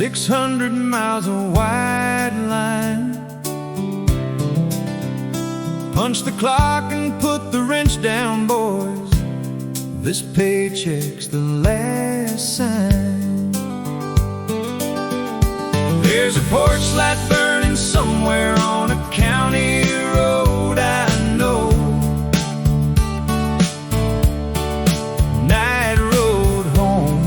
600 miles of white line. Punch the clock and put the wrench down, boys. This paycheck's the last sign. There's a porch light burning somewhere on a county road, I know. Night road home.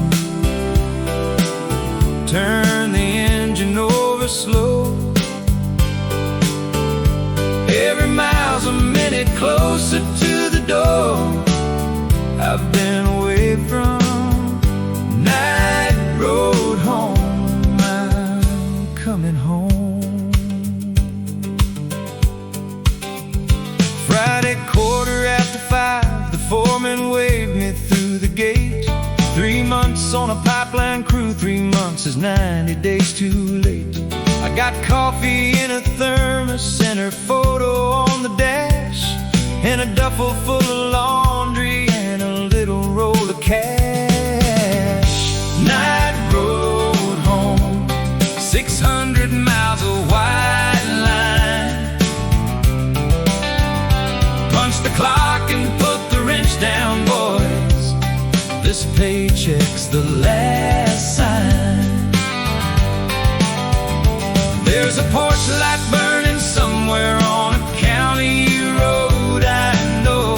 Turn the engine over slow. Every mile's a minute closer to the door I've been away from. Night road home, I'm coming home. Friday, 5:15, the foreman waved me through the gate. 3 months on a pipeline crew, 3 months is 90 days too late. I got coffee in a thermos and her photo on the dash, and a duffel full of laundry and a little roll of cash. Night road home, 600 miles of white line. Punch the clock and put the wrench down, boys. This paycheck's the last sign. There's a porch light burning somewhere on a county road, I know.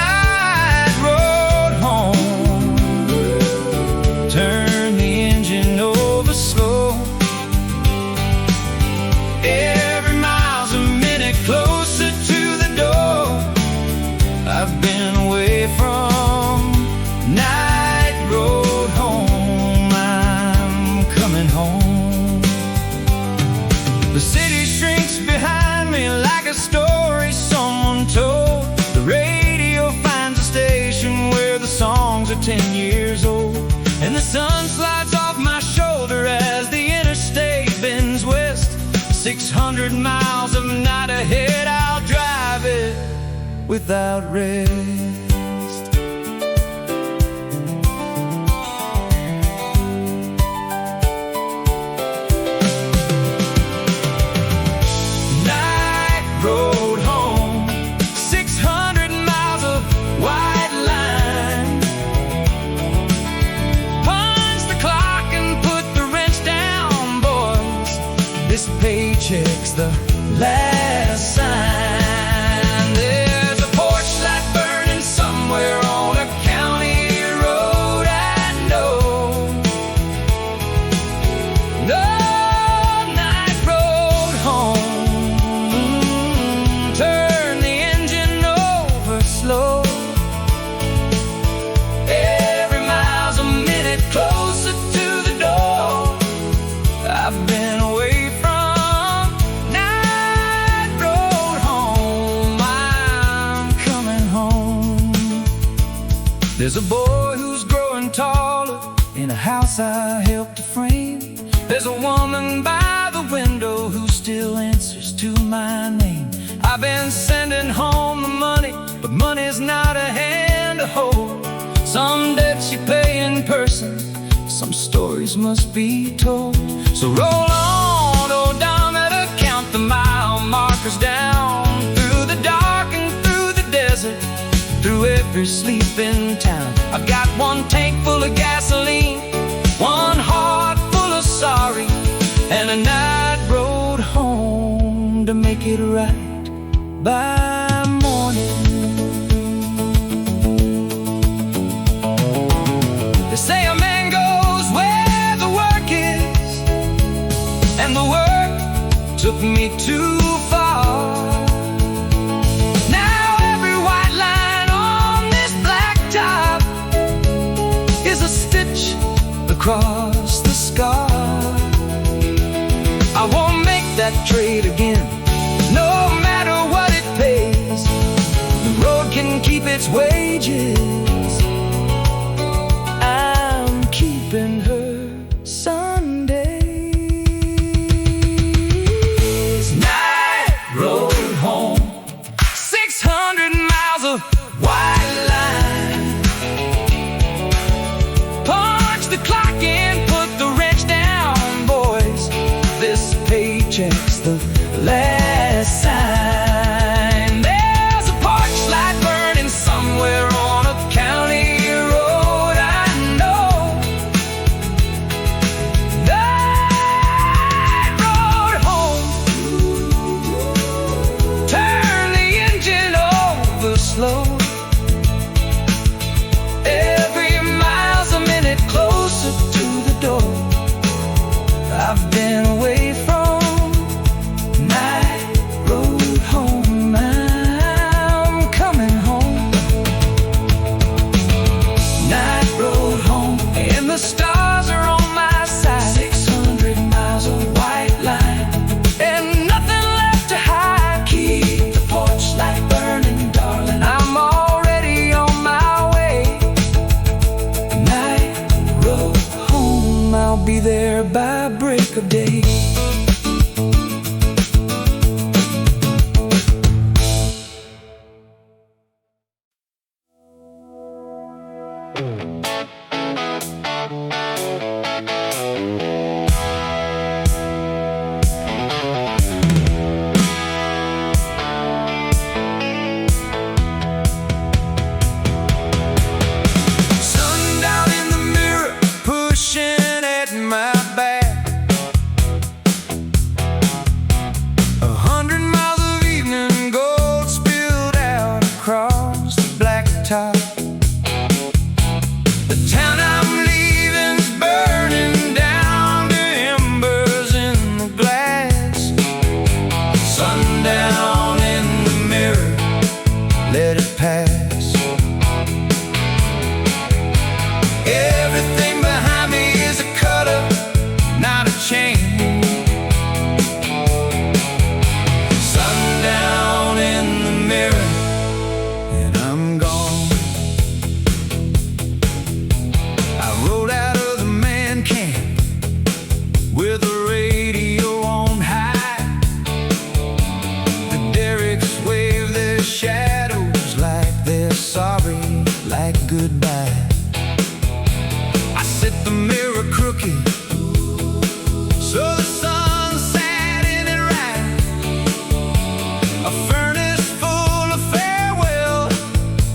Night road home. Turn the engine over slow. Every mile's a minute closer to the door I've been away from. Night road home, home. The city shrinks behind me like a story someone told. The radio finds a station where the songs are 10 years old, and the sun slides off my shoulder as the interstate bends west. 600 miles of night ahead, I'll drive it without rest. Road home, 600 miles of white line. Punch the clock and put the wrench down, boys. This paycheck's the last sign. There's a porch light burning somewhere on a county road, I know. No. I've been away from. Night road home, I'm coming home. There's a boy who's growing taller in a house I helped to frame. There's a woman by the window who still answers to my name. I've been sending home the money, but money's not a hand to hold. Some debts you pay in person, some stories must be told. So roll on, old odometer, count the mile markers down. Through the dark and through the desert, through every sleeping town. I've got one tank full of gasoline, one heart full of sorry, and a night road home to make it right by morning. They say a man goes where the work is, and the work took me too far. Now every white line on this blacktop is a stitch across the scar. I won't make that trade again, no matter what it pays. The road can keep its wages. I'm keeping her Sundays. Night road home, 600 miles of white line. I'll be there by break of day. Sundown in the mirror, pushing at my back. 100 miles of evening gold spilled out across the blacktop. The town I'm leaving's burning down to embers in the glass. Sundown in the mirror, let it pass. Everything behind me is a cutter, not a chain. Sundown in the mirror, and I'm gone. I rode out of the man camp with the radio on high. The derricks wave their shadows like they're sorry, like goodbye. The mirror crooked, so the sun sat in it right. A furnace full of farewell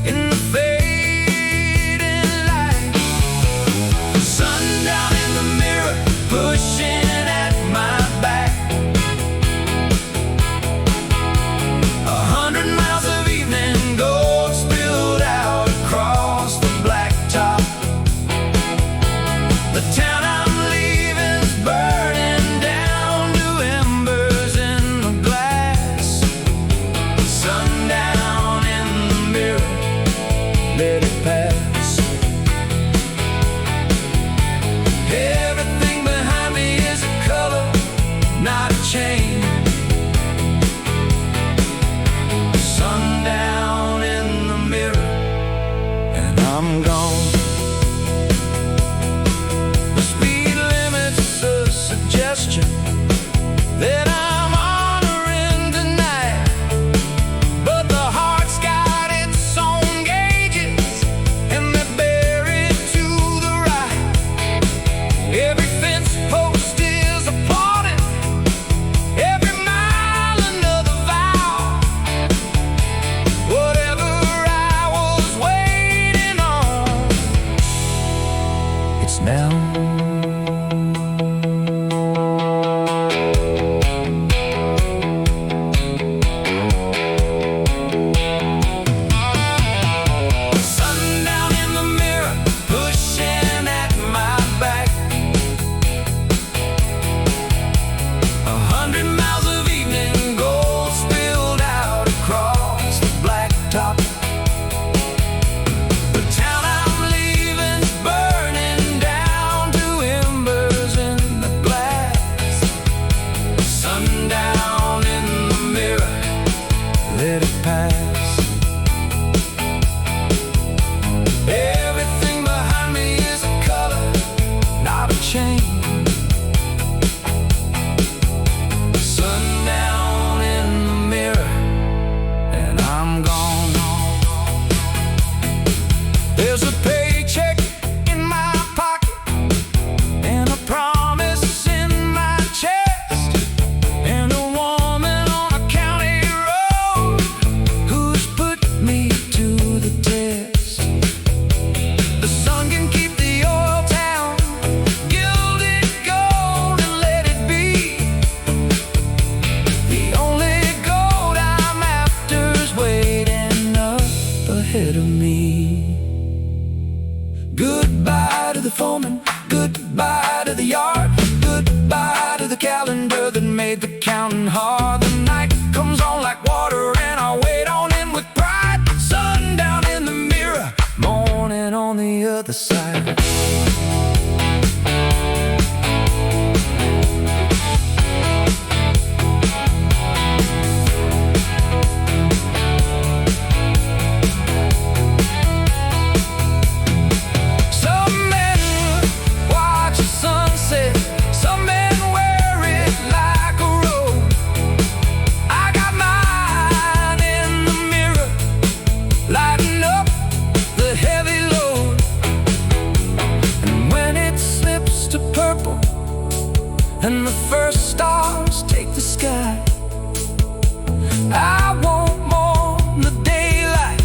in the fading light. Sundown in the mirror, pushing at my back. 100 miles of evening gold spilled out across the blacktop. The town I'm leaving's burning down to embers in the glass. Sundown in the mirror, let it pass. Everything behind me is a color, not a chain. Sundown in the mirror, and I'm gone. That I'm honoring tonight, but the heart's got its own gauges, and they're buried to the right. Every fence post is a pardon, every mile another vow. Whatever I was waiting on, it's now. Let it pass. Everything behind me is a color, not a chain. Sundown in the mirror, and I'm gone. There's a paycheck in my pocket and a promise in my chest, and a woman on a county road who's put me to the test. The sun can keep the oil town gilded gold and let it be. The only gold I'm after's waiting up ahead of me. Goodbye to the foreman, goodbye to the yard, goodbye to the calendar that made the counting hard. The night comes on like water and I wait on in with pride. Sundown in the mirror, morning on the other side. Some men watch the sunset and the first stars take the sky. I want more than the daylight.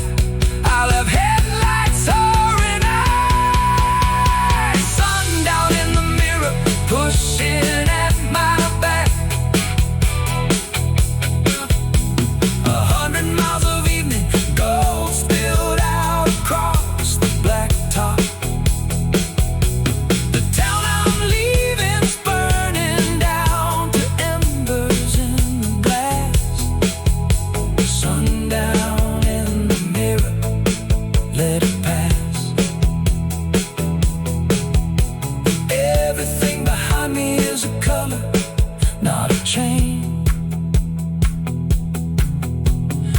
I'll have headlights or an eye. Sundown in the mirror, pushing at my back. 100 miles of evening gold spilled out across the blacktop. The town I'm leaving's burning down to embers in the glass. Sundown in the mirror, let it pass. Everything behind me is a color, not a chain.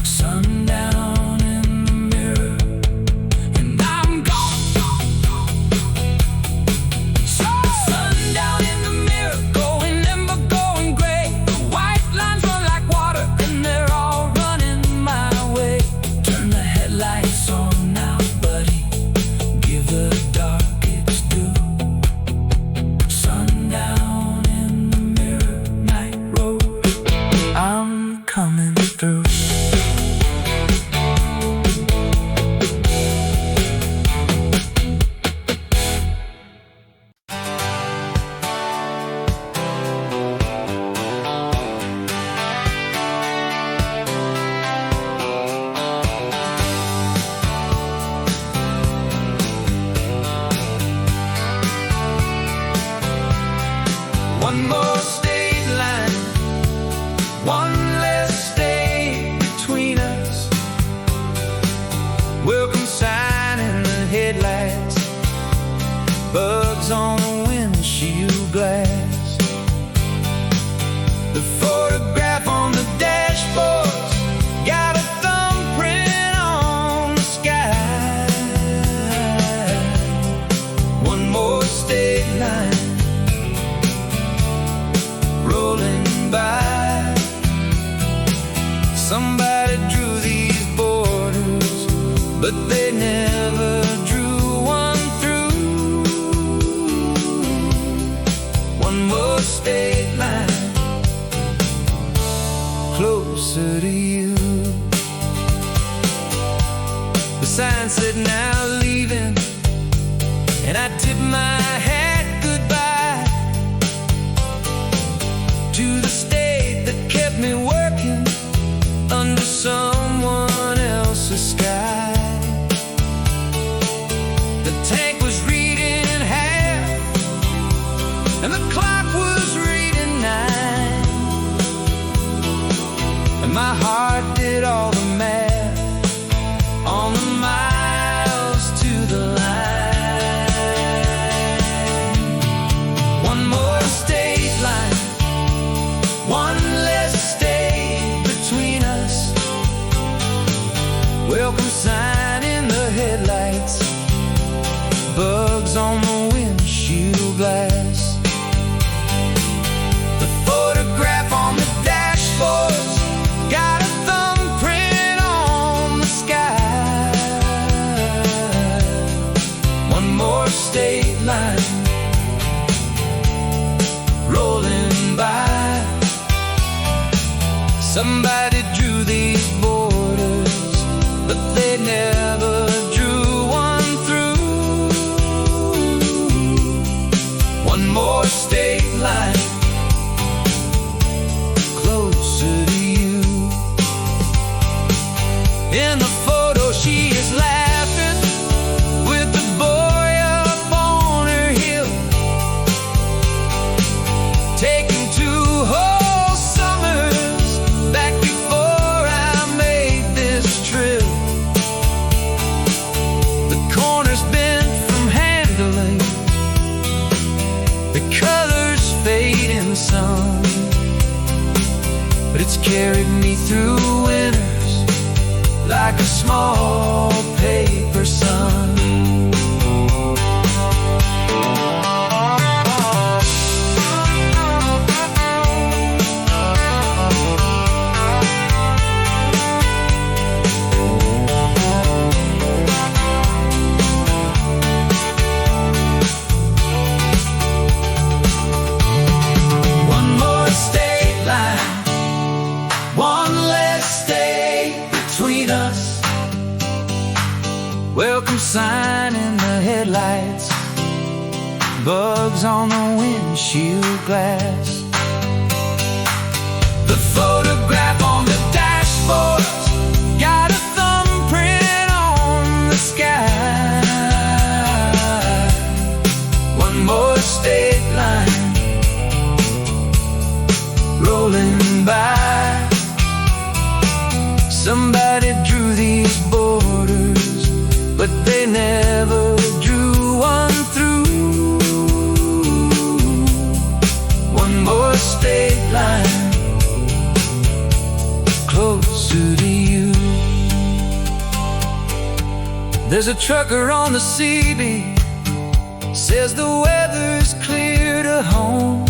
Sundown in the mirror, and I'm gone. Sundown in the mirror, going ember, going gray. The white lines run like water, and they're all running my way. Turn the headlights on now, buddy. Give the dark its due. Sundown in the mirror, night road. I'm coming through. One more state line, one less state between us. Welcome sign in the headlights, bugs on the windshield glass. The photograph on the dashboard got a thumbprint on the sky. One more state line rolling by. Somebody drew these borders, but they never drew one through. One more state line, closer to you. The sign said now leaving, and I tipped my hat goodbye to the state that kept me working under someone else's sky. The tank was reading half, and the clock was reading 9, and my heart did all the math on the miles to the line. One more state line, one less state between us. Welcome sign in the headlights, bugs on the windshield glass. The photograph on the dashboard got a thumbprint on the sky. One more state line rolling by. Somebody drew these borders, but they never drew one through. One more state line, closer to you. In the photo she is laughing with the boy up on her hip, taking 2 whole summers back before I made this trip. The corner's bent from handling, the colors fade in the sun, but it's carried me through winters like a small paper sun. on the windshield glass. The photograph on the dashboard got a thumbprint on the sky. One more state line rolling by. Somebody drew these borders, but they never drew one through. One more state line closer to you. There's a trucker on the CB, says the weather's clear to home.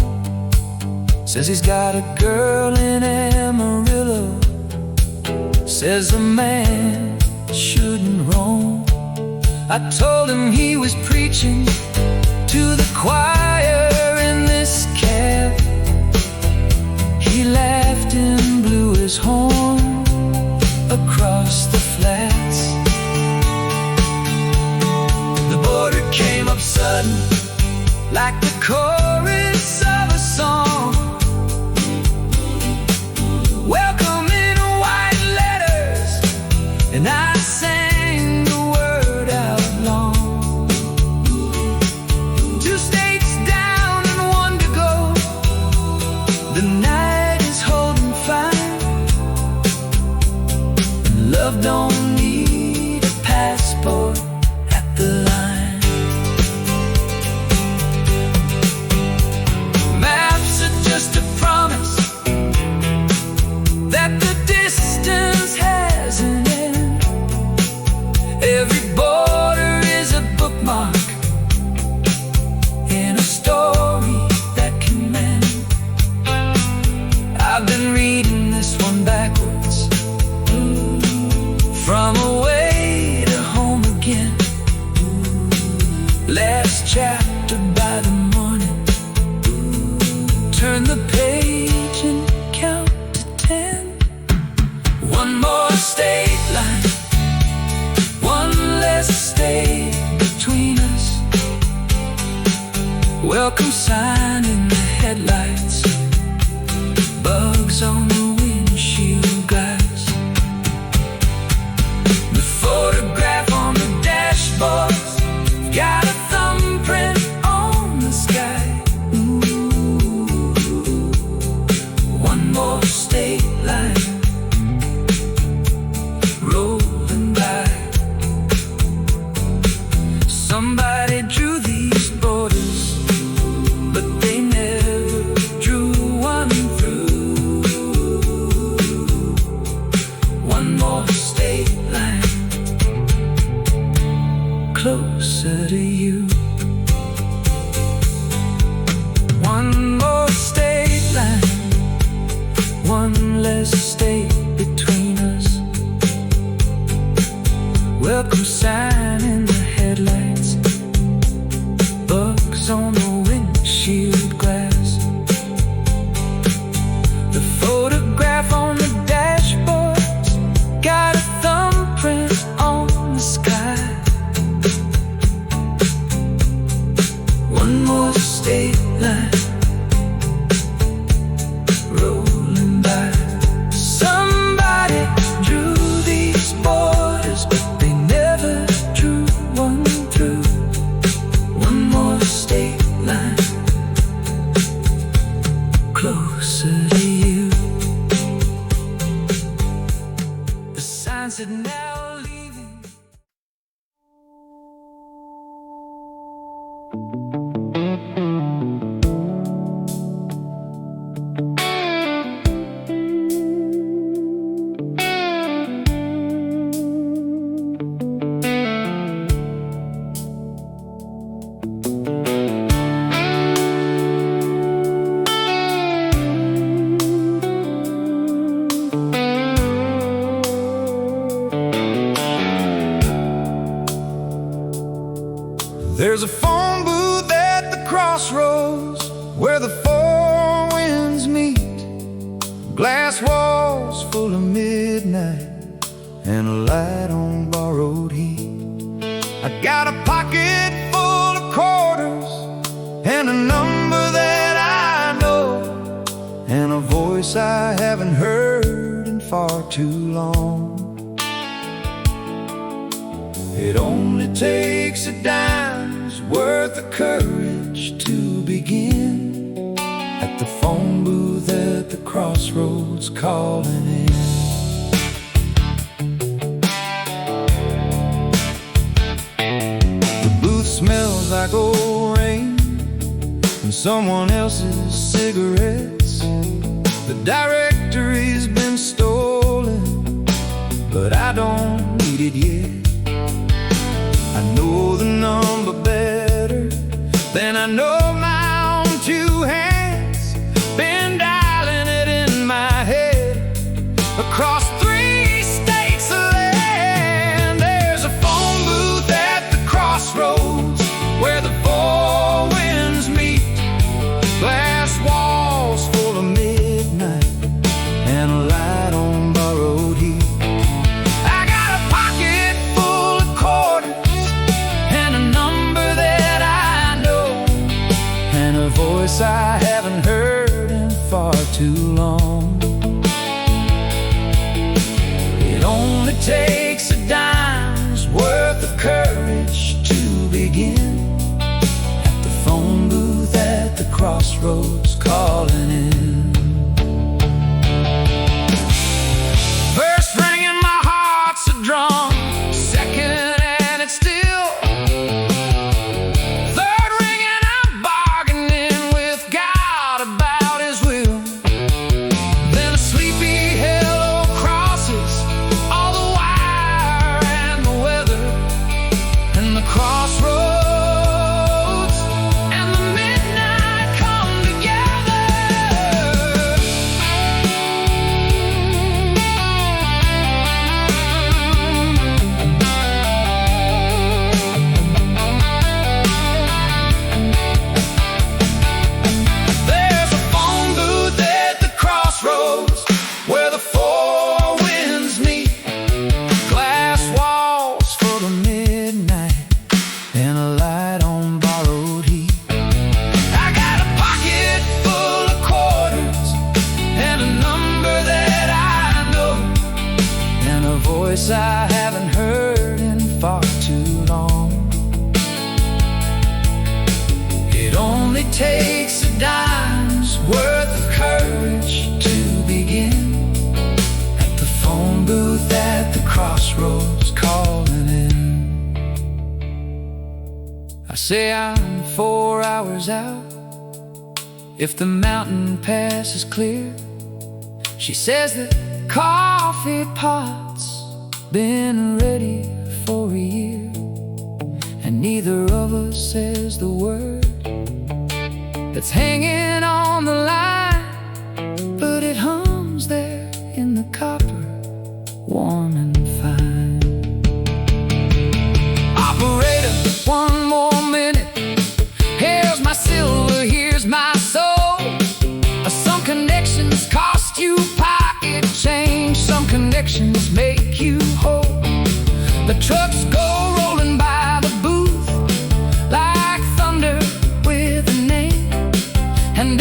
Says he's got a girl in Amarillo. Says a man shouldn't roam. I told him he was preaching to the choir in this cab. He laughed and blew his horn across the flats. The border came up sudden, like the chorus of a song. Welcome in white letters, and I sang the word out long. 2 states down and 1 to go. The night is holding fine. Love don't need a passport at the line. Maps are just a promise that the distance has an end. Every border is a bookmark in a story that can mend. I've been reading this one backwards, from away to home again. Last chapter by the morning. Turn the page and count to 10. One more state line, one less state between us. Welcome sign in the headlights, bugs on the windshield glass. The photograph on the dashboard got a thumbprint on the sky. Ooh, one more state line rolling by. Somebody drew these borders, but they never drew one through. One more state line closer to you. One more state line, one less state between us. Welcome sign in the headlights, bugs on the windshield glass. The photograph on the dashboard got a thumbprint on the sky. One more state line rolling by. Somebody drew these borders, but they never drew one through. One more state line closer to you. The sign said now leaving. There's a phone booth at the crossroads where the 4 winds meet. Glass walls full of midnight and a light on borrowed heat. I got a pocket full of quarters and a too long. It only takes a dime's worth of courage to begin at the phone booth at the crossroads, calling in. The booth smells like old rain and someone else's cigarettes. The directory's been stolen, but I don't need it yet. I know the number better than I know my own two hands. Been dialing it in my head across 3 states of land. There's a phone booth at the crossroads where the 4 winds meet. Glass walls full of midnight and a light on borrowed heat. I got a pocket full of quarters and a number that I know, and a voice I haven't heard in far too long. It only takes a dime's worth of courage to begin at the phone booth at the crossroads, calling in. First ringing, my heart's a drum. Second, and it's still. Third ringing, I'm bargaining with God about His will. Then a sleepy hello crosses all the wire and the weather and the crossroads, and the midnight come together. There's a phone booth at the crossroads where the 4 winds meet. Glass walls full of midnight and a light on borrowed heat. I got a pocket full of quarters and a number that I know, and a voice I haven't heard in far too long. It only takes a dime's worth of courage to begin at the phone booth at the crossroads, calling in. I say I'm 4 hours out if the mountain pass is clear. She says the coffee pot's been ready for a year, and neither of us says the word that's hanging on the line, but it hums there in the copper, warm and fine. Operator, 1 more minute. Here's my silver, here's my soul. Some connections cost you pocket change, some connections make you whole. The trucks go rolling by the booth like thunder with a name, and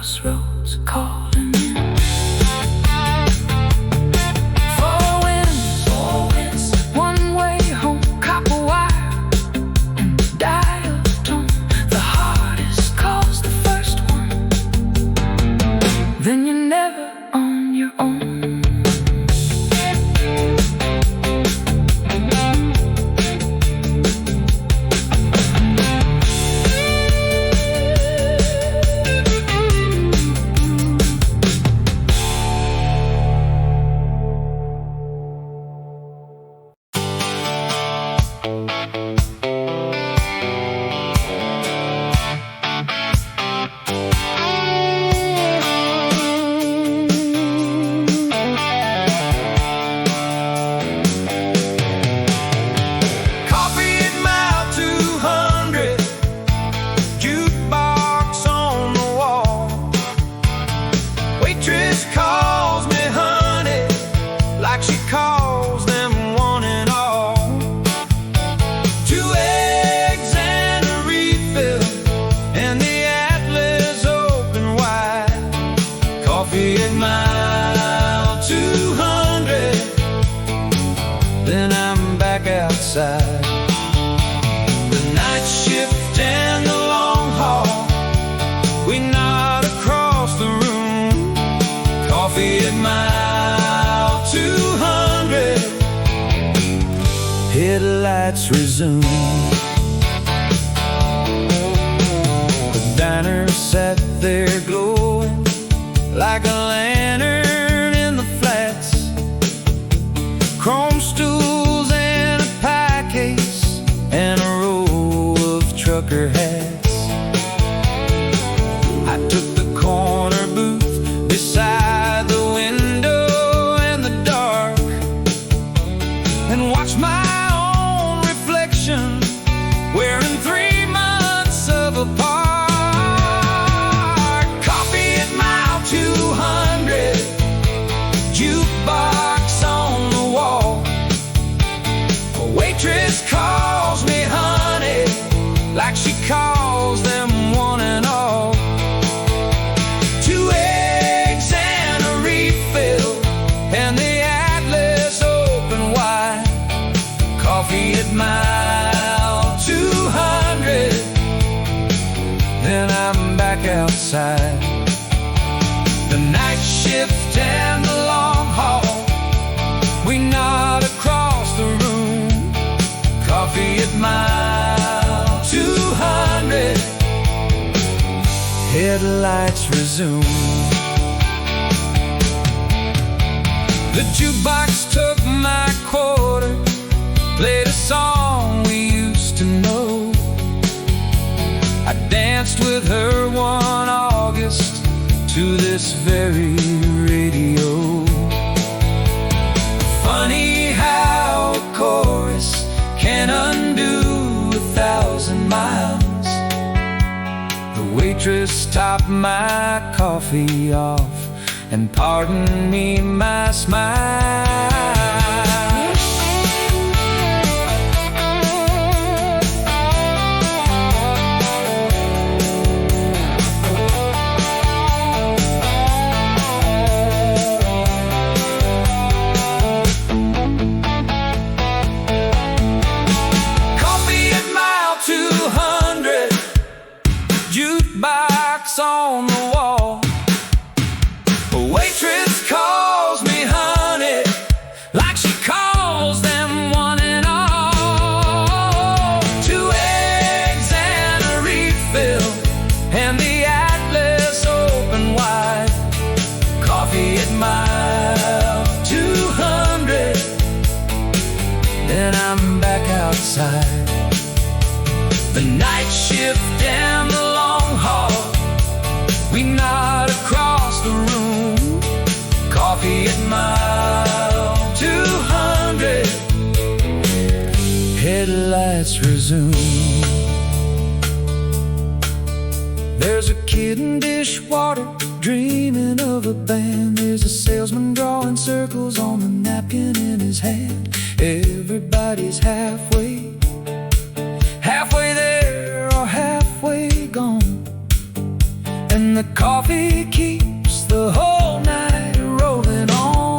crossroads calling in. Four winds, one way home, copper wire and dial tone. The hardest call's the first one, then you're never on your own. The night shift and the long haul, we nod across the room. Coffee at mile 200, headlights resume. The diner sat there glowing like a lantern in the flats. Chrome stools and a pie case and a row of trucker hats. I took the corner booth beside the window in the dark and watched my own reflection wearing 3 months of a part. Coffee at mile 200, jukebox on the wall. A waitress calls me honey, like she calls them one and all. 2 eggs and a refill, and the Atlas open wide. Coffee at mile 200, then I'm back outside. The night shift and the long haul, we nod across the room. Coffee at mile 200, headlights resume. The jukebox took my quarter, played a song we used to know. I danced with her one August to this very radio. Funny how a chorus can undo 1,000 miles. The waitress topped my coffee off and pardoned me my smile. Jukebox on the wall. A waitress calls me honey, like she calls them one and all. 2 eggs and a refill, and the Atlas open wide. Coffee at mile 200, then I'm back outside. The night shift and the long haul, we nod across the room. Coffee at mile 200, headlights resume. There's a kid in dishwater dreaming of a band. There's a salesman drawing circles on the napkin in his hand. Everybody's halfway there or halfway gone, and and the coffee keeps the whole night rolling on.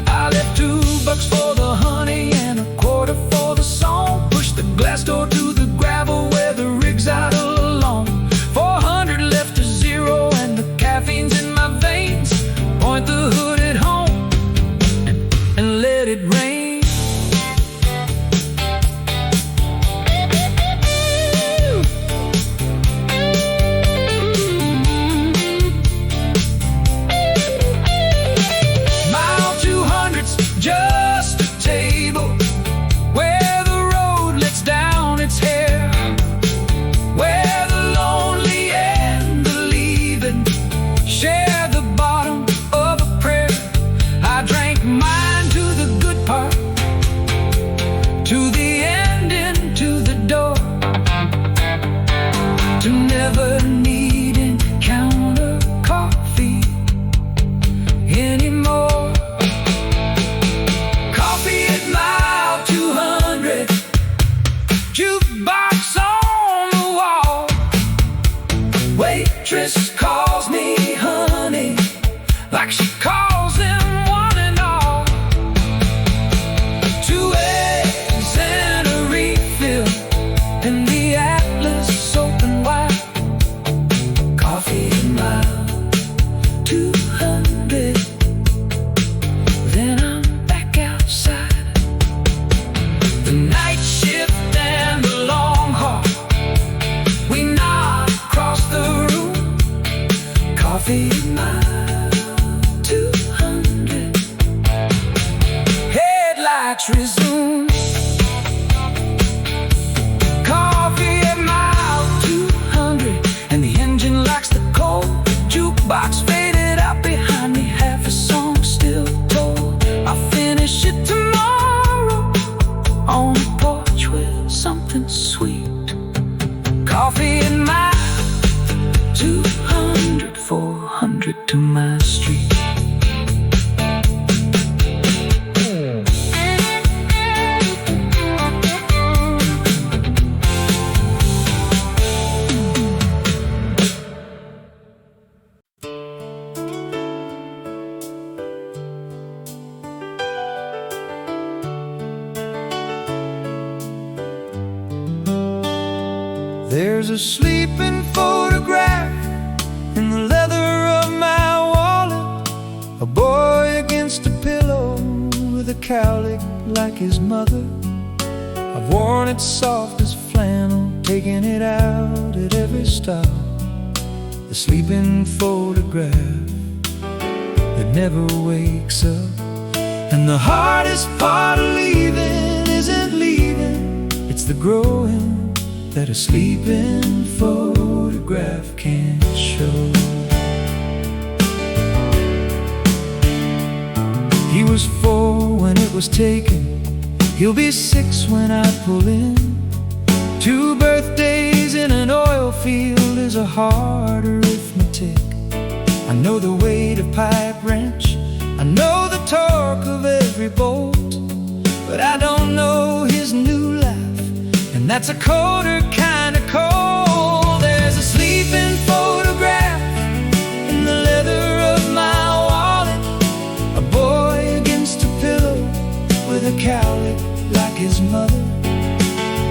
I left $2 for the honey and a quarter for the song. Pushed the glass door to the gravel where the rig's out alone. 400 left to zero and the caffeine's in my veins. Point the hood at home and let it rain. Just a table where the road lets down its hair, where the lonely and the leaving share the bottom of a prayer. I drank mine to the good part, to the end, into the door, to never needing counter coffee anymore. Jukebox on the wall, waitress calls me honey, like she calls them one and all. 2 eggs and a refill, and the Atlas open wide. Coffee mile 200, then I'm back outside. The night shift and the long haul, we nod across the room. Coffee mile 200, headlights resume. Coffee at mile 200, and the engine likes the cold. Jukebox faded out behind me, half a song still told. I'll finish it tomorrow on the porch with something sweet. Coffee in my 200, 400 to my street. There's a sleeping photograph in the leather of my wallet. A boy against a pillow with a cowlick like his mother. I've worn it soft as flannel, taking it out at every stop. The sleeping photograph that never wakes up. And the hardest part of leaving isn't leaving, it's the growing that a sleeping photograph can't show. He was 4 when it was taken, he'll be 6 when I pull in. 2 birthdays in an oil field is a hard arithmetic. I know the weight of pipe wrench, I know the torque of every bolt, but I don't know his new life, and that's a colder kind of cold. There's a sleeping photograph in the leather of my wallet. A boy against a pillow with a cowlick like his mother.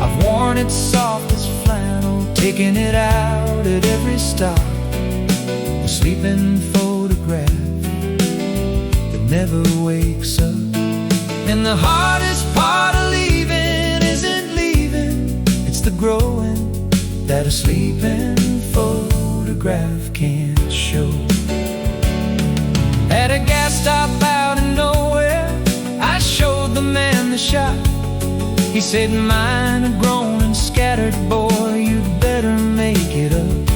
I've worn it soft as flannel, taking it out at every stop. The sleeping photograph that never wakes up. And the hardest part of leaving isn't leaving, it's the growing that a sleeping photograph can't show. At a gas stop out of nowhere, I showed the man the shot. He said, mine are grown and scattered, boy, you'd better make it up.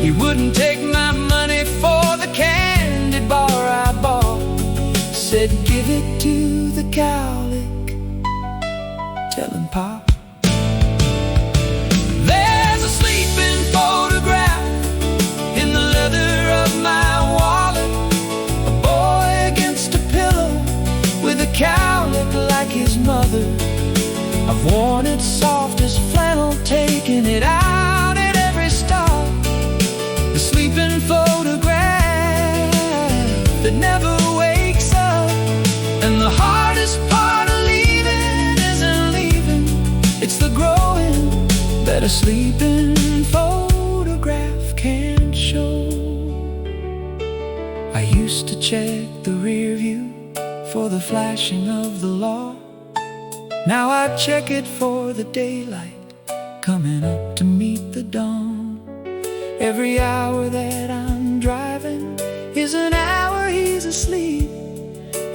He wouldn't take my money for the candy bar I bought. Said, give it to the cowlick, tell him Pop. There's a sleeping photograph in the leather of my wallet. A boy against a pillow with a cowlick like his mother. I've worn it soft as flannel, taking it out a sleeping photograph can't show. I used to check the rear view for the flashing of the law. Now I check it for the daylight coming up to meet the dawn. Every hour that I'm driving is an hour he's asleep.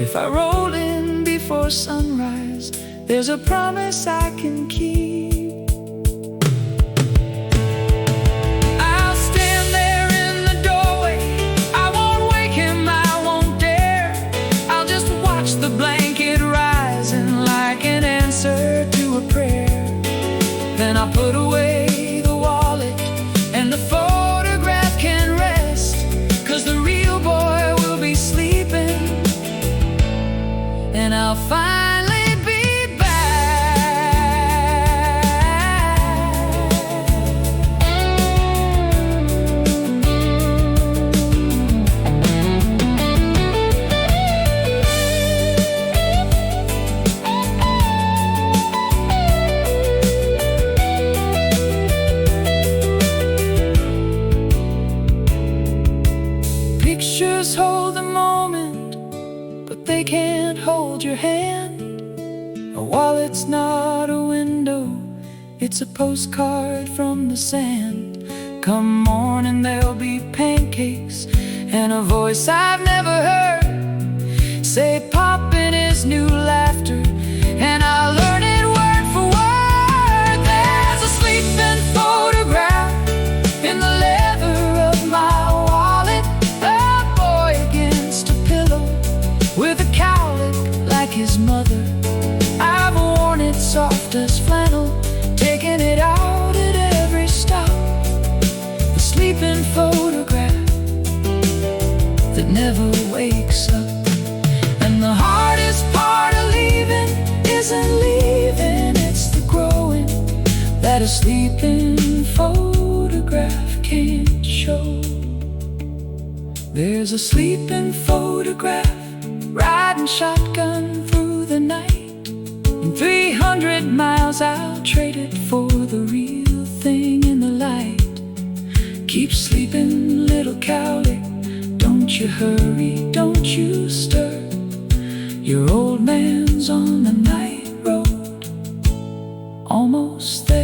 If I roll in before sunrise, there's a promise I can keep. I'll stand there in the doorway, I won't wake him, I won't dare. I'll just watch the blanket rising like an answer to a prayer. Then I'll put away the wallet and the photograph can rest, 'cause the real boy will be sleeping and I'll finally be Pictures hold the moment, but they can't hold your hand. A wallet's not a window, it's a postcard from the sand. Come morning there'll be pancakes and a voice I've never heard say Pop in his new laughter, and I'll learn it word for word. There's a sleeping photograph in the leather of my wallet, a boy against a pillow with a cowlick like his mother. I've worn it soft as flannel, taking it out at every stop. The sleeping photograph that never wakes up. And the hardest part of leaving isn't leaving, it's the growing that a sleeping photograph can't show. There's a sleeping photograph riding shotgun through the night, and 300 miles I'll trade it for the real thing in the light. Keep sleeping, little cowlick, don't you hurry, don't you stir. Your old man's on the night road, almost there.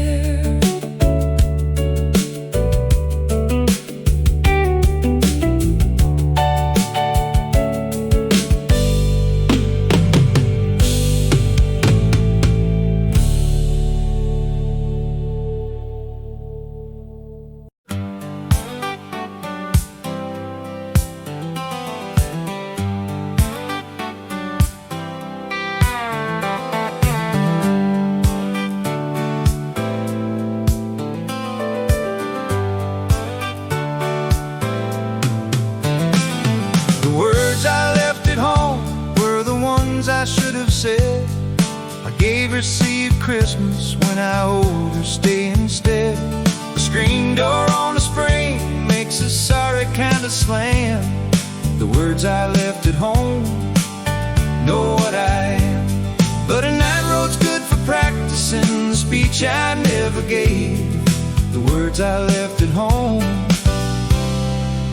I should have said. I gave her seed Christmas when I owed her stay instead. The screen door on the spring makes a sorry kind of slam. The words I left at home know what I am. But a night road's good for practicing the speech I never gave. The words I left at home,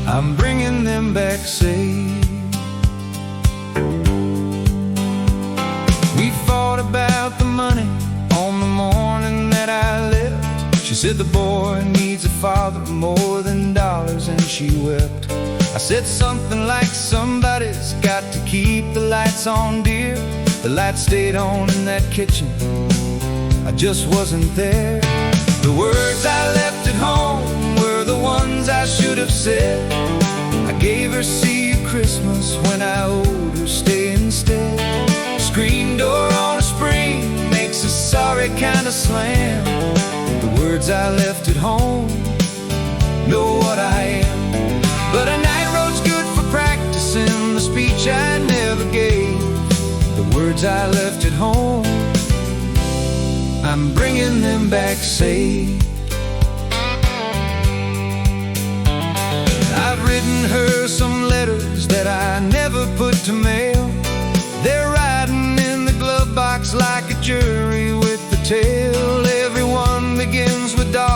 I'm bringing them back safe. We fought about the money on the morning that I left. She said the boy needs a father more than dollars, and she wept. I said something like, somebody's got to keep the lights on, dear. The lights stayed on in that kitchen, I just wasn't there. The words I left at home were the ones I should have said. I gave her see you Christmas when I owed her stay instead. Screen door on a spring makes a sorry kind of slam. The words I left at home know what I am. But a night road's good for practicing the speech I never gave. The words I left at home, I'm bringing them back safe. I've written her some letters that I never put to mail. They're riding in the glove box like a jury with the tale. Everyone begins with dog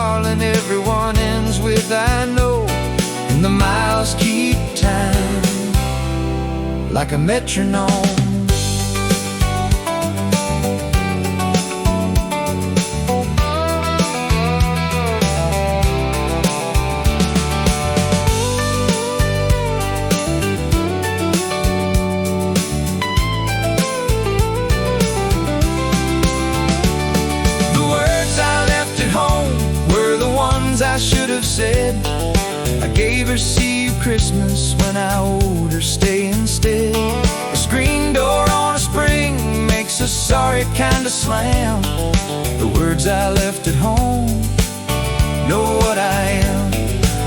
like a metronome. I should have said. I gave her "See You Christmas" when I owed her "Stay" instead. A screen door on a spring makes a sorry kind of slam. The words I left at home know what I am.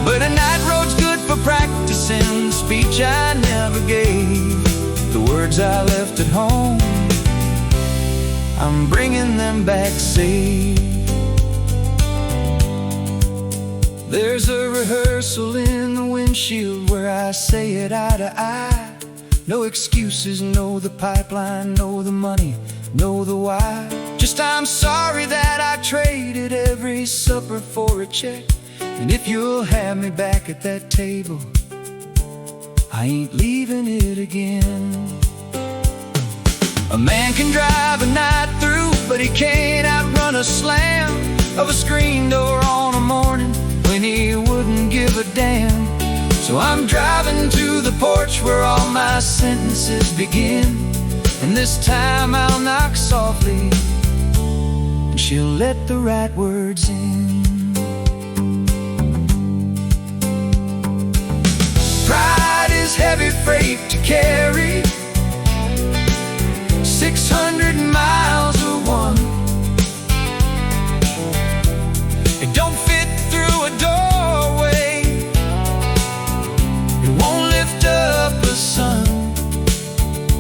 But a night road's good for practicing the speech I never gave. The words I left at home, I'm bringing them back safe. There's a rehearsal in the windshield where I say it eye to eye. No excuses, no the pipeline, no the money, no the why. Just I'm sorry that I traded every supper for a check. And if you'll have me back at that table, I ain't leaving it again. A man can drive a night through, but he can't outrun a slam of a screen door on a morning when he wouldn't give a damn. So I'm driving to the porch where all my sentences begin. And this time I'll knock softly, and she'll let the right words in. Pride is heavy freight to carry, 600 miles or one. It don't fit through a doorway, it won't lift up a sun.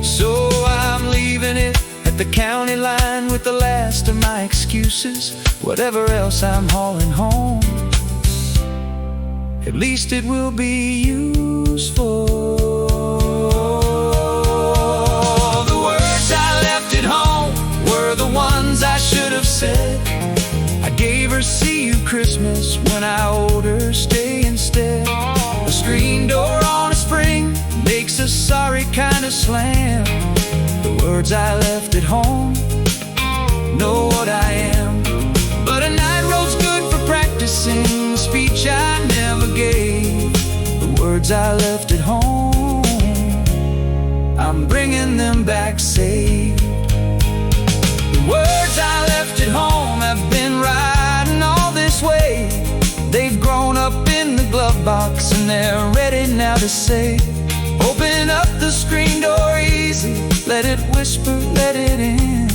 So I'm leaving it at the county line with the last of my excuses. Whatever else I'm hauling home, at least it will be useful. The words I left at home were the ones I should have said. I gave her "See You Christmas" when I owed her "Stay" instead. A screen door on a spring makes a sorry kind of slam. The words I left at home know what I am. But a night road's good for practicing the speech I never gave. The words I left at home, I'm bringing them back safe. The words I left at home have been riding all this way. They've grown up in the glove box and they're ready now to say, open up the screen door easy, let it whisper, let it in.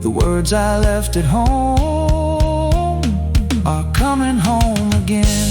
The words I left at home are coming home again.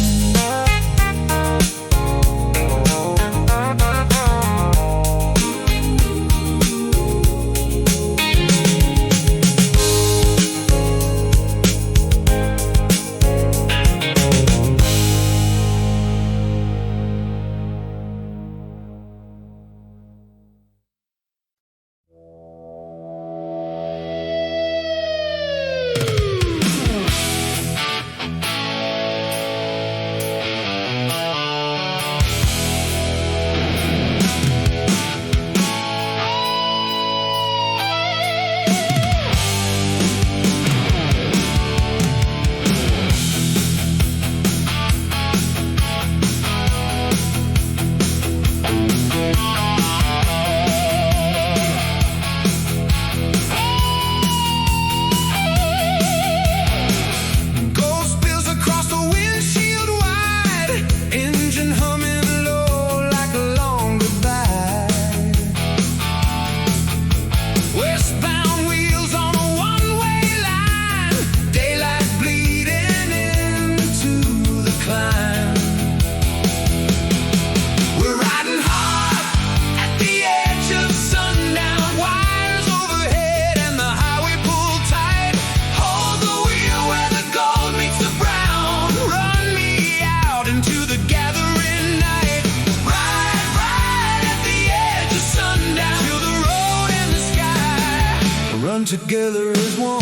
Together as one.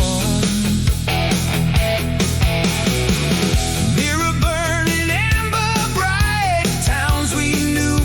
Mirror burning amber bright, towns we knew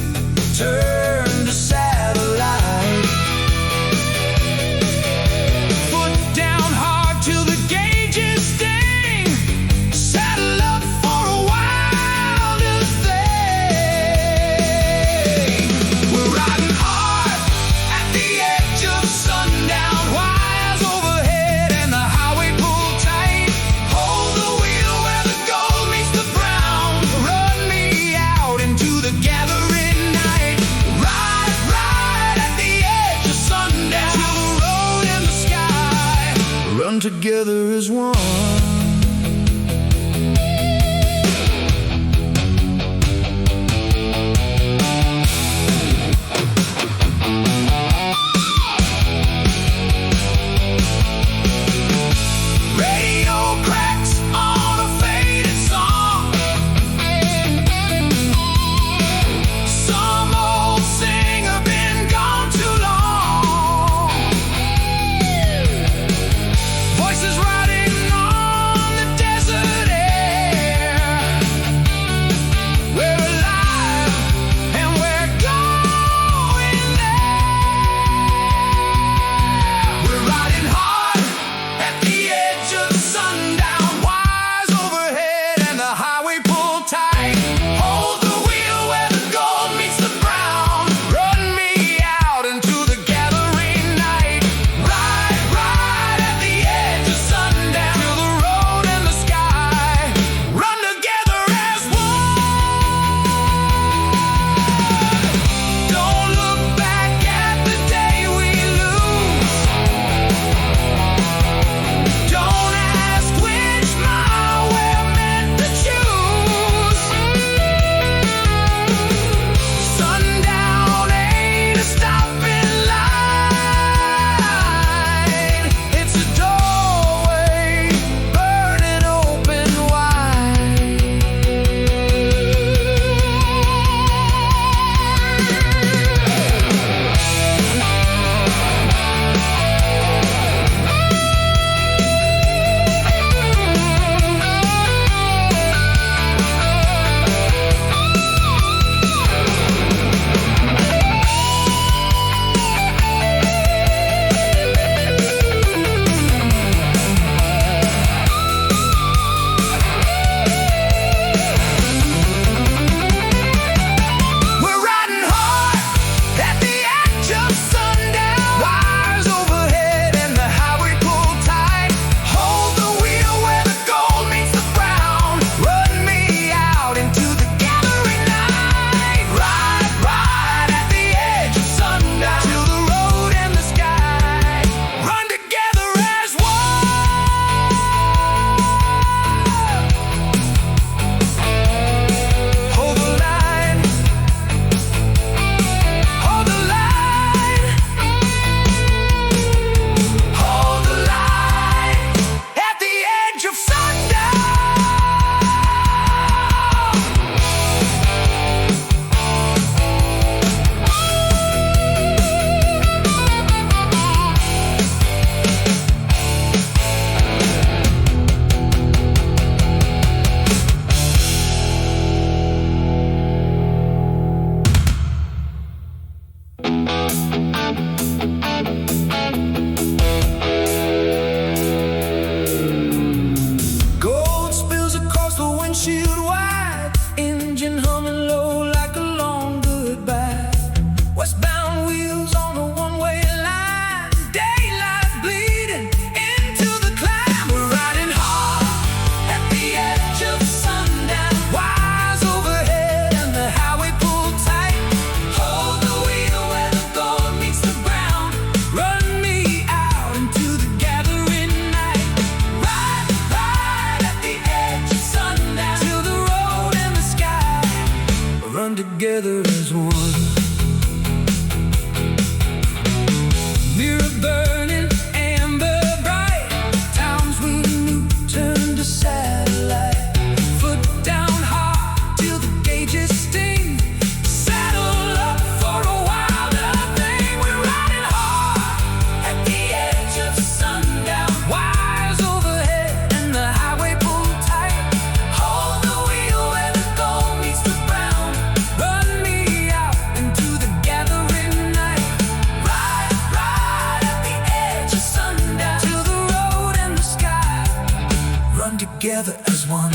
together as one. Together as one. Mirror burning, amber bright. Towns we knew turned to satellite. Foot down hard till the gauges sting. Saddle up for a wilder thing. We're riding hard at the edge of sundown. Wires overhead and the highway pulled tight. Hold the wheel where the gold meets the brown. Run me out into the gathering night. Ride, ride at the edge of sundown. Till the road and the sky run together as one.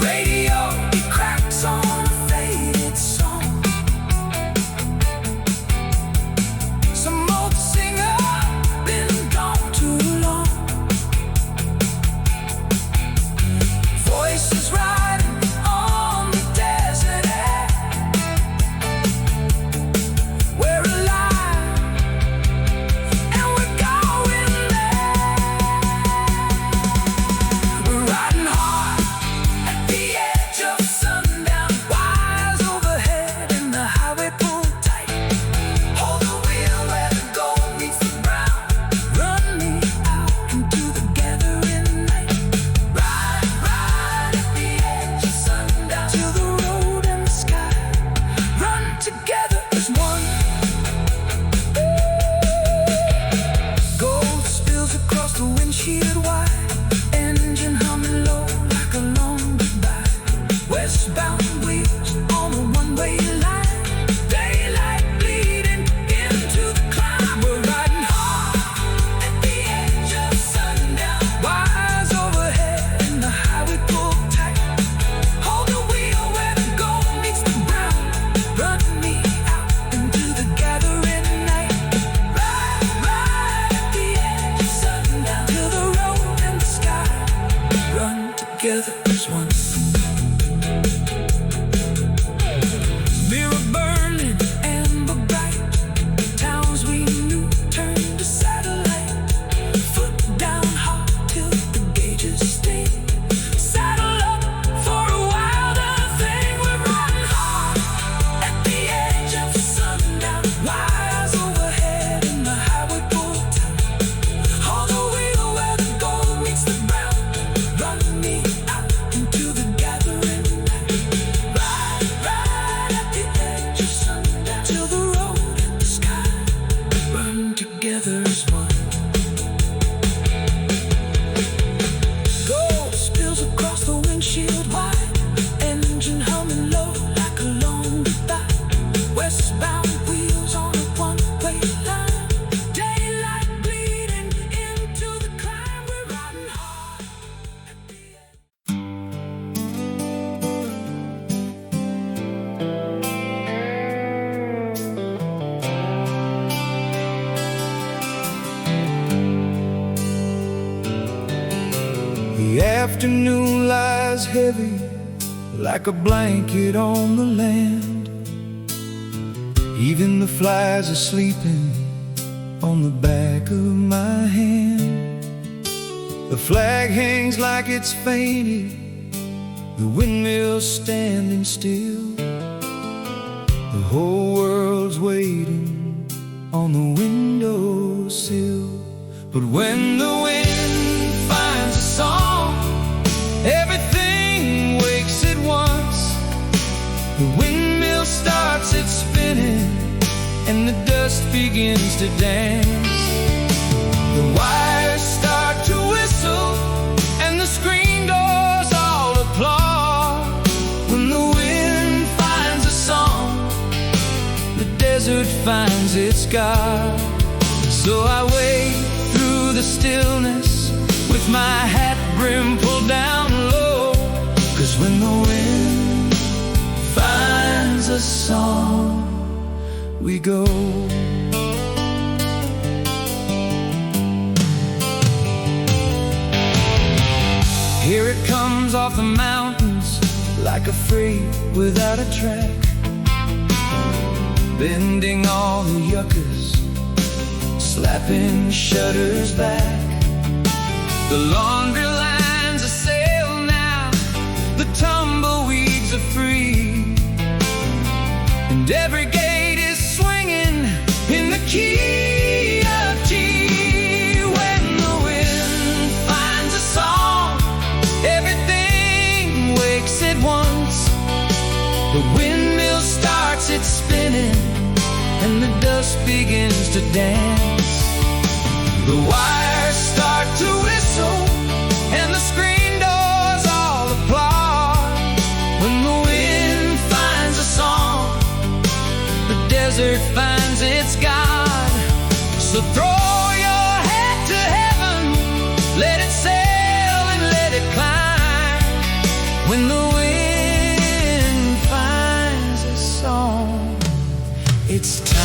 Radio, it cracks on a faded song. Some old singer, been gone too long. Voices riding on the desert air. We're alive across the windshield wide, engine humming low like a long goodbye. Westbound wheels on a one-way line, daylight bleeding into the climb. We're riding hard at the edge of sundown. Wires overhead and the highway pull tight. Hold the wheel where the gold meets the brown. Run me out into the gathering night. Ride at the edge of sundown till the road and the sky run together as one. Mirror burning, amber bright. Towns we knew turned to satellite. Foot down hard till the gauges sting. Saddle up for a wilder thing. We're riding hard at the edge of sundown. Wires overhead and the highway pull tight. Hold the wheel where the gold meets the brown. Run me out into the gathering night. Ride at the edge of sundown till the road and the sky run together as one. Gold spills across the windshield wide, engine humming low like a long goodbye. Westbound wheels on a one-way line, daylight bleeding into the climb. We're riding hard at the edge. The afternoon lies heavy like a blanket on the land. Even the flies are sleeping on the back of my hand. The flag hangs like it's fainted, the windmill's standing still. The whole world's waiting on the windowsill. But when the wind finds a song, everything wakes at once. The windmill starts its spinning, and the dust begins to dance. The wires start to whistle, and the screen doors all applaud. When the wind finds a song, the desert finds its God. So I wait through the stillness with my hat brim pulled down low. 'Cause when the wind finds a song, we go. Here it comes off the mountains like a freight without a track, bending all the yuccas, slapping shutters back. The laundry lines are sail now, the tumbleweeds are free, and every gate is swinging in the key of G. When the wind finds a song, everything wakes at once. The windmill starts its spinning, and the dust begins to dance. The wires start to whistle, and the screen doors all applaud. When the wind finds a song, the desert finds its God. So throw your hat to heaven, let it sail and let it climb. When the wind finds a song, it's time.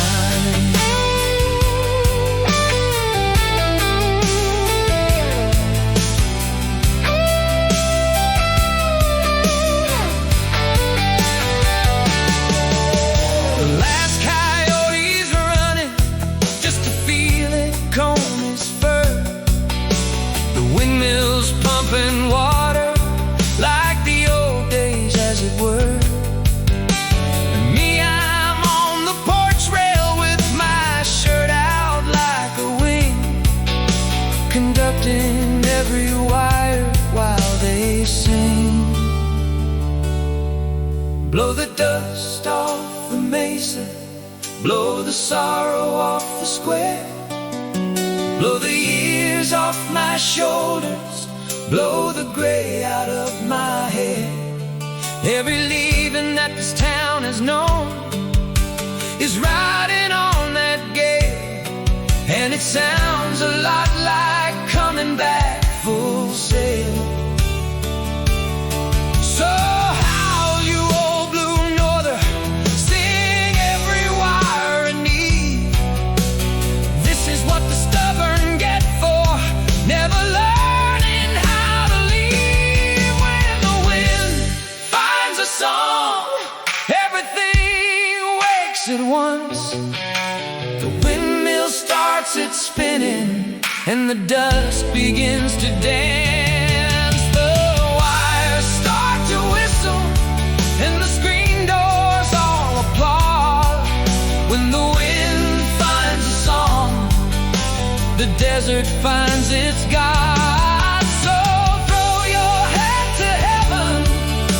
The last coyote's running just to feel it comb his fur. The windmill's pumping water like the old days, as it were. And me, I'm on the porch rail with my shirt out like a wing, conducting every wire while they sing. Blow the dust off the mesa, blow the sorrow off the square, blow the years off off my shoulders, blow the gray out of my head. Every leaving that this town has known is riding on that gate, and it sounds a lot like coming back full sail. So howl, you old blue norther, sing every wire and need. This is what the stubborn get for never learning how to leave. When the wind finds a song, everything wakes at once. The windmill starts its spinning, and the dust begins to dance. The wires start to whistle, and the screen doors all applaud. When the wind finds a song, the desert finds its God. So throw your head to heaven,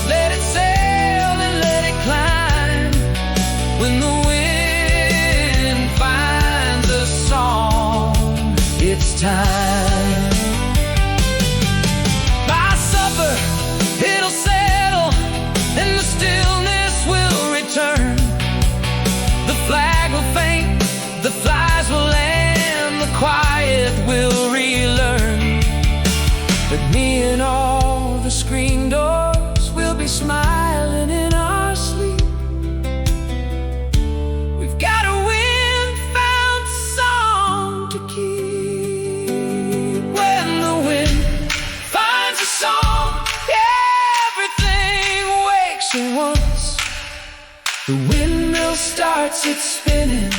let it sail and let it climb. When the wind finds a song, it's time. By supper, it'll settle, and the stillness will return. The flag will faint, the flies will land, the quiet will relearn. But me and all the screen doors will be smiling in our sleep. We've got a wind-found song to keep. When the wind finds a song, everything wakes at once. The windmill starts its spinning,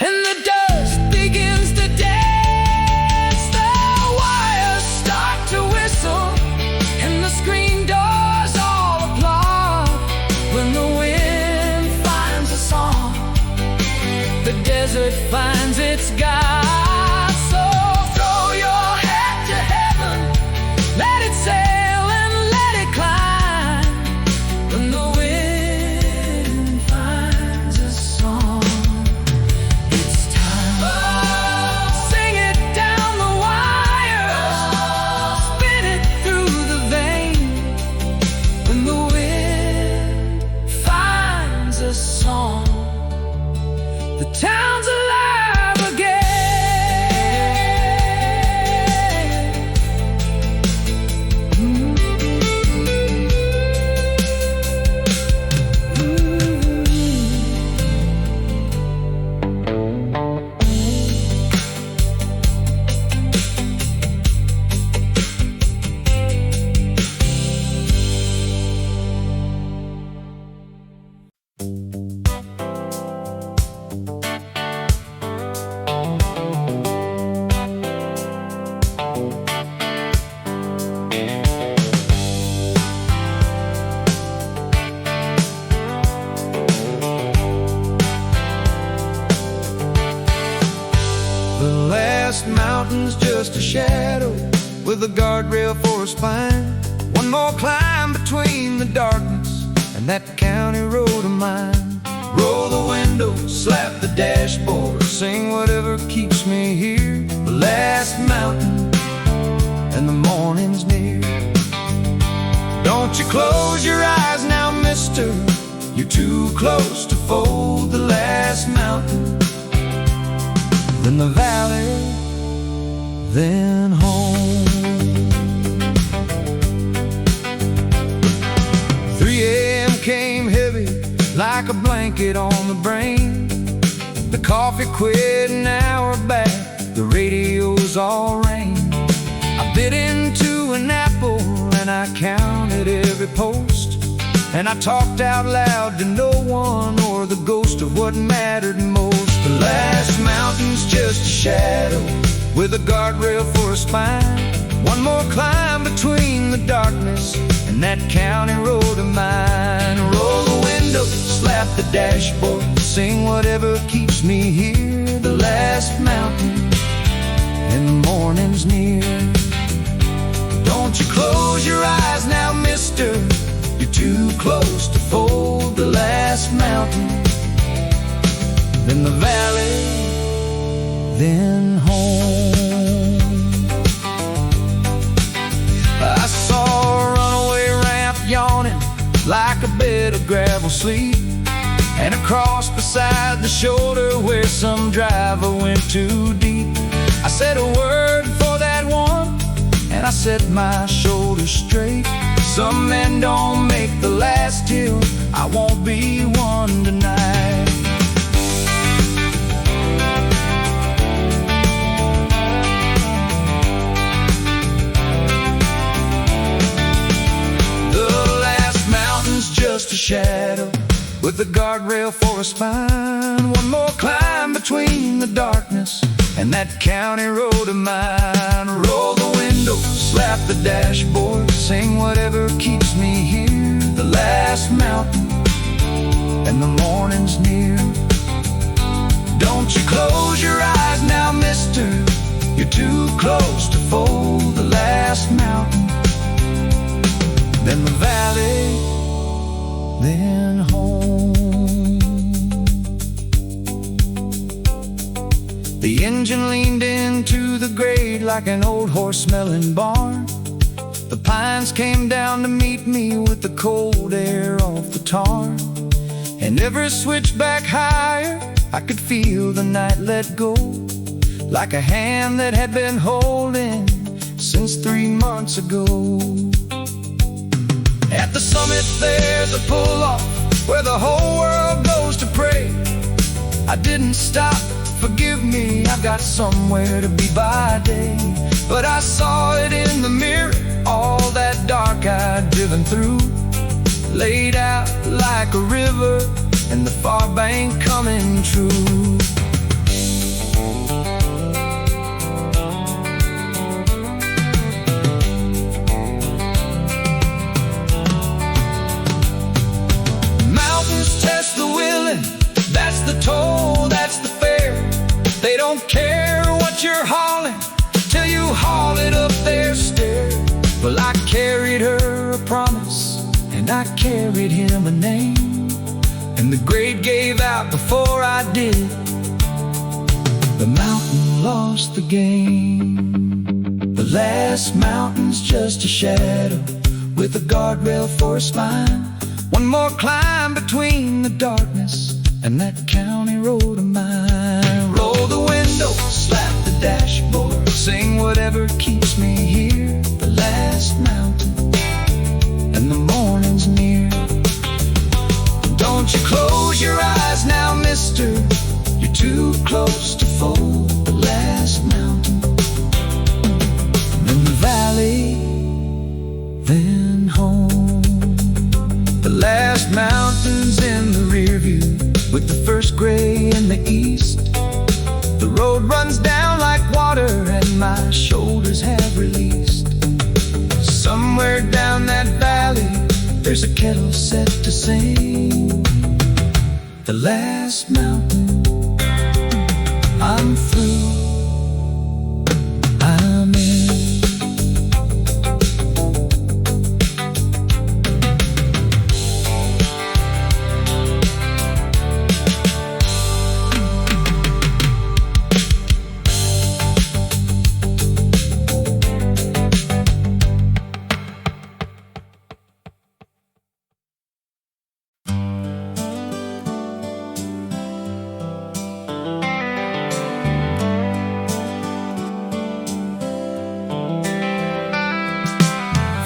and the dust begins to dance. The wires start to whistle, and the screen doors all applaud. When the wind finds a song, the desert finds its God. So throw your head to heaven, let it sail and let it climb. When the wind finds a song, it's time. Sing it down the wire, spin it through the vein. When the wind finds a song, the town's alive again. The last mountain's just a shadow with a guardrail for a spine. One more climb between the darkness and that county road of mine. Roll the window, slap the dashboard, sing whatever keeps me here. The last mountain, and the morning's near. Don't you close your eyes now, mister, you're too close to fold. The last mountain, then the valley, then home. 3 a.m. came heavy like a blanket on the brain. The coffee quit an hour back, the radio's all rain. I bit into an apple and I counted every post, and I talked out loud to no one or the ghost of what mattered most. The last mountain's just a shadow with a guardrail for a spine. One more climb between the darkness and that county road of mine. Roll the window, slap the dashboard, sing whatever keeps me here. The last mountain, and the morning's near. Don't you close your eyes now, mister, you're too close to fold. The last mountain, then the valley, then home. bed of gravel sleep, and across beside the shoulder where some driver went too deep. I said a word for that one, and I set my shoulders straight. Some men don't make the last hill, I won't be one tonight. The last mountain's just a shadow, with a guardrail for a spine. One more climb between the darkness and that county road of mine. Roll the window, slap the dashboard, sing whatever keeps me here. The last mountain and the morning's near. Don't you close your eyes now, mister, you're too close to fold. The last mountain, then the valley, then home. The engine leaned into the grade like an old horse-smelling barn. The pines came down to meet me with the cold air off the tar. And every switchback higher, I could feel the night let go, like a hand that had been holding since 3 months ago. At the summit there's a pull-off where the whole world goes to pray. I didn't stop, forgive me, I've got somewhere to be by day. But I saw it in the mirror, all that dark I'd driven through, laid out like a river, and the far bank coming true. Mountains test the willing, that's the toll, that's the fare. They don't care what you're hauling till you haul it up their stair. Well, I carried her a promise, and I carried him a name, and the grade gave out before I did. The mountain lost the game. The last mountain's just a shadow, with a guardrail for a spine. One more climb between the darkness and that county road of mine. Roll the window, slap the dashboard, sing whatever keeps me here. The last mountain and the morning's near. Don't you close your eyes now, mister, you're too close to fold. The last mountain, then the valley, then home. The last mountain's in the rear view, with the first gray in the east. The road runs down like water, and my shoulders have released. Somewhere down that valley, there's a kettle set to sing. The last mountain, I'm through, I'm in.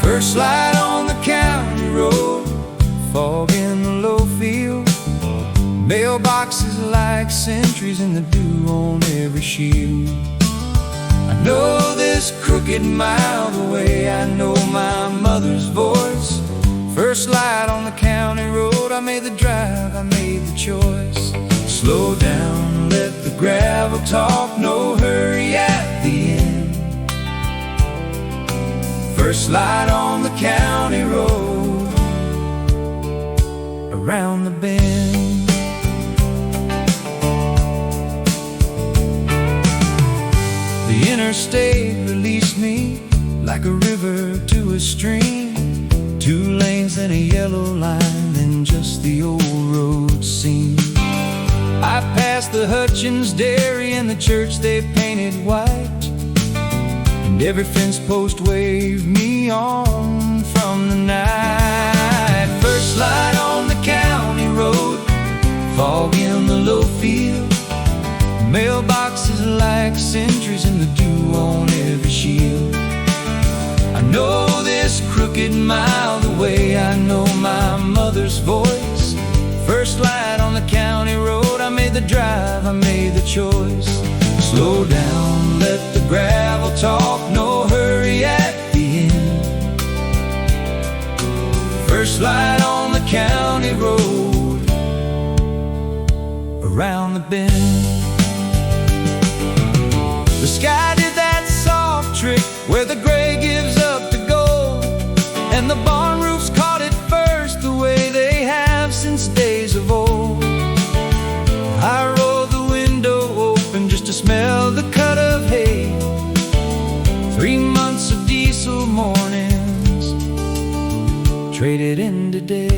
First light on the county road, fog in the low field, mailboxes like sentries in the dew on every shield. I know this crooked mile the way I know my mother's voice. First light on the county road, I made the drive, I made the choice. Slow down, let the gravel talk, no hurry at the end. First light on the county road, around the bend. The interstate released me like a river to a stream. 2 lanes and a yellow line, and just the old road scene. I passed the Hutchins Dairy and the church they painted white, and every fence post waved me on from the night. First light on the fog in the low field, mailboxes like sentries in the dew on every shield. I know this crooked mile the way I know my mother's voice. First light on the county road, I made the drive, I made the choice. Slow down, let the gravel talk, no hurry at the end. First light on the county road, around the bend. The sky did that soft trick where the gray gives up to gold, and the barn roofs caught it first the way they have since days of old. I rolled the window open just to smell the cut of hay. 3 months of diesel mornings traded in today.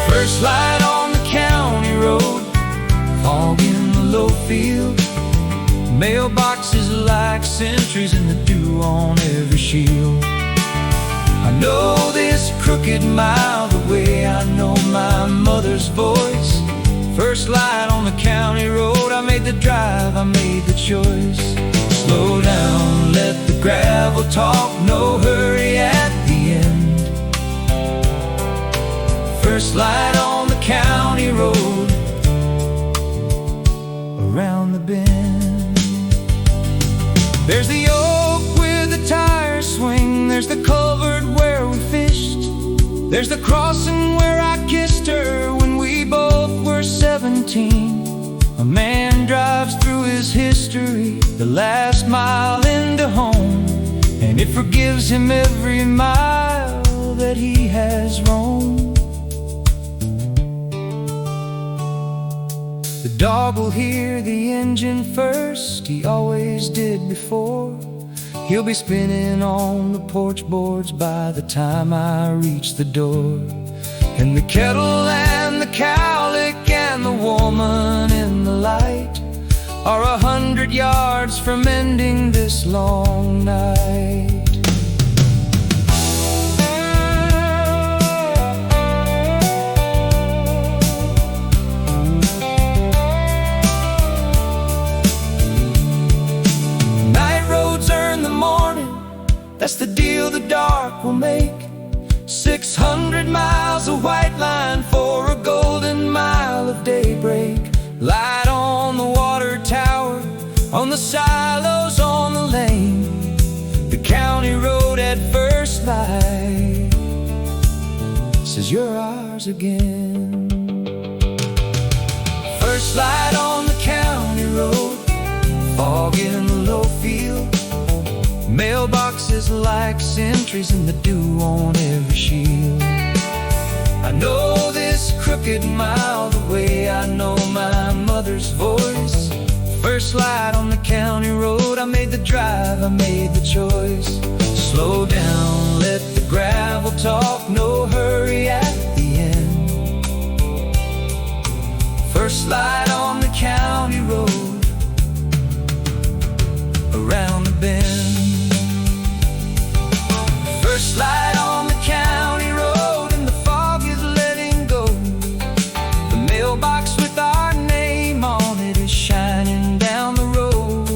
First light on the county road, fog in the low field, mailboxes like sentries in the dew on every shield. I know this crooked mile the way I know my mother's voice. First light on the county road, I made the drive, I made the choice. Slow down, let the gravel talk, no hurry at the end. First light on the county road, around the bend. There's the oak where the tires swing, there's the culvert where we fished, there's the crossing where I kissed her when we both were 17. A man drives through his history, the last mile into home, and it forgives him every mile that he has roamed. The dog will hear the engine first, he always did before. He'll be spinning on the porch boards by the time I reach the door. And the kettle and the cowlick and the woman in the light are 100 yards from ending this long night. That's the deal the dark will make. 600 miles of white line for a golden mile of daybreak. Light on the water tower, on the silos, on the lane. The county road at first light says you're ours again. First light on the county road, fog in the low field, mailboxes like sentries in the dew on every shield. I know this crooked mile the way I know my mother's voice. First light on the county road, I made the drive, I made the choice. Slow down, let the gravel talk, no hurry at the end. First light on the county road, around the bend. First light on the county road and the fog is letting go. The mailbox with our name on it is shining down the road.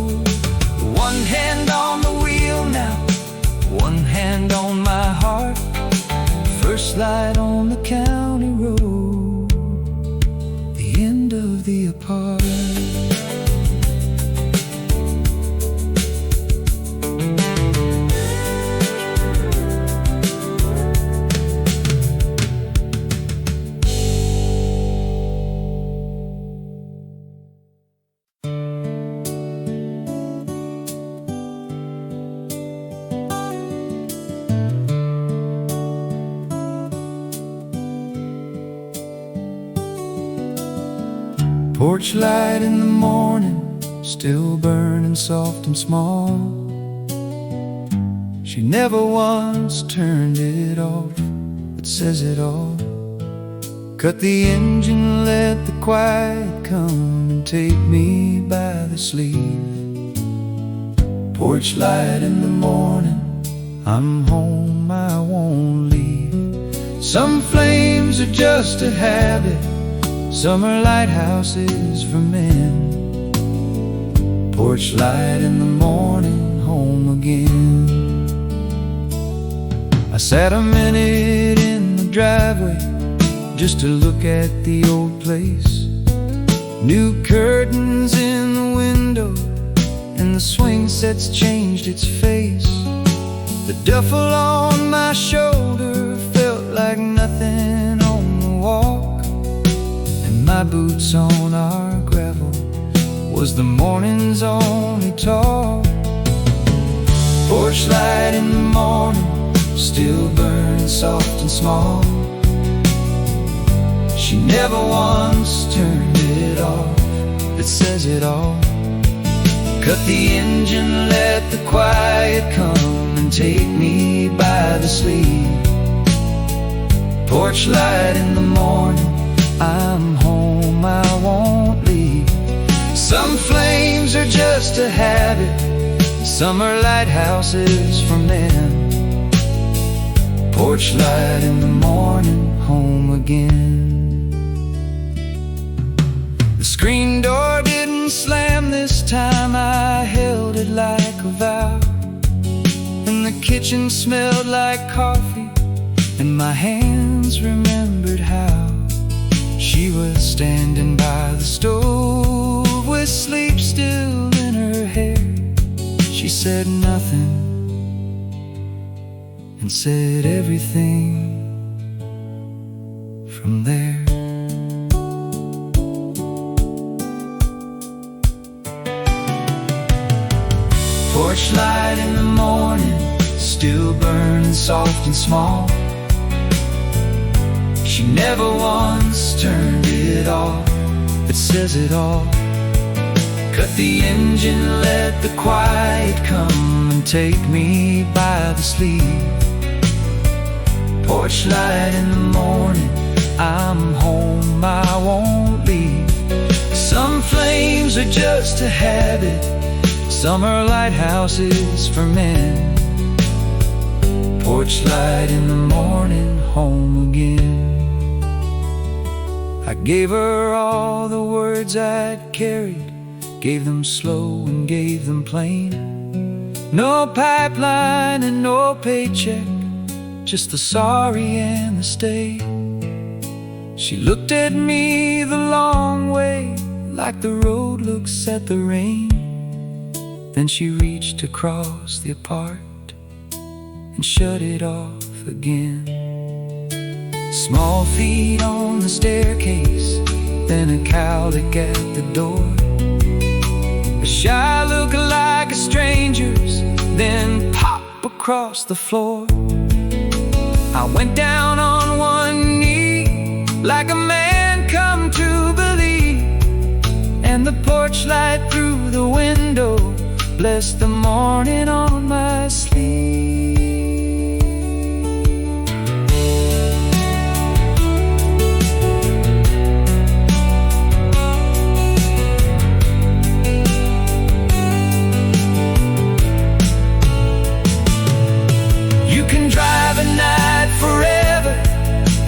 One hand on the wheel now, one hand on my heart. First light on the county road, the end of the apart. Porch light in the morning, still burning soft and small. She never once turned it off, but says it all. Cut the engine, let the quiet come and take me by the sleeve. Porch light in the morning, I'm home, I won't leave. Some flames are just a habit, some are lighthouses for men. Porch light in the morning, home again. I sat a minute in the driveway just to look at the old place. New curtains in the window, and the swing set's changed its face. The duffel on my shoulder felt like nothing on the walk, and my boots on our gravel was the morning's only talk. Porch light in the morning, still burns soft and small. She never once turned it off, it says it all. Cut the engine, let the quiet come and take me by the sleeve. Porch light in the morning, I'm home, I won't leave. Some flames are just a habit, some are lighthouses for men. Porch light in the morning, home again. The screen door didn't slam this time, I held it like a vow. And the kitchen smelled like coffee, and my hands remembered how. She was standing by the stove with sleep still in her hair. She said nothing and said everything from there. Porch light in the morning, still burning soft and small. She never once turned it off, it says it all. Cut the engine, let the quiet come and take me by the sleeve. Porch light in the morning, I'm home, I won't leave. Some flames are just a habit, some are lighthouses for men. Porch light in the morning, home again. I gave her all the words I'd carried, gave them slow and gave them plain. No pipeline and no paycheck, just the sorry and the stay. She looked at me the long way, like the road looks at the rain. Then she reached across the apart and shut it off again. Small feet on the staircase, then a cowlick at the door. A shy look like a stranger's, then pop across the floor. I went down on one knee, like a man come to believe. And the porch light through the window blessed the morning on my sleeve. You can drive a night forever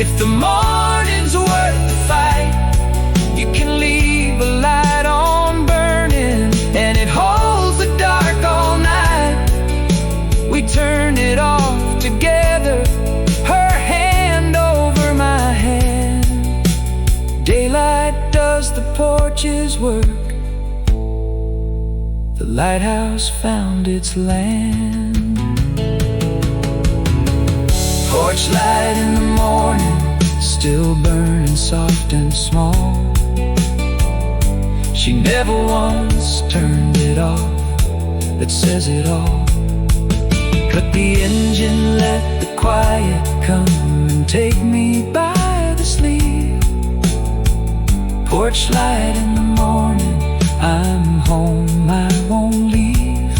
if the morning's worth the fight. You can leave a light on burning and it holds the dark all night. We turn it off together, her hand over my hand. Daylight does the porch's work, the lighthouse found its land. Porch light in the morning, still burning soft and small. She never once turned it off, that says it all. Cut the engine, let the quiet come and take me by the sleeve. Porch light in the morning, I'm home, I won't leave.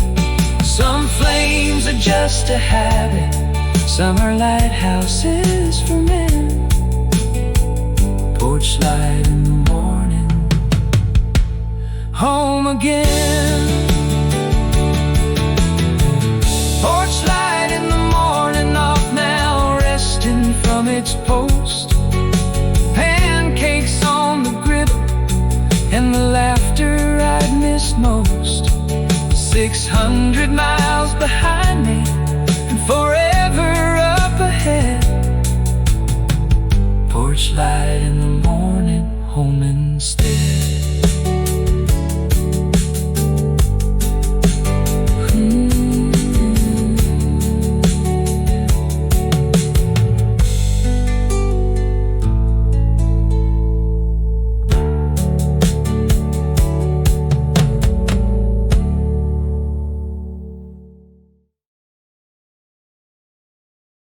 Some flames are just a habit, some are lighthouses for men. Porch light in the morning, home again. 600 miles behind me,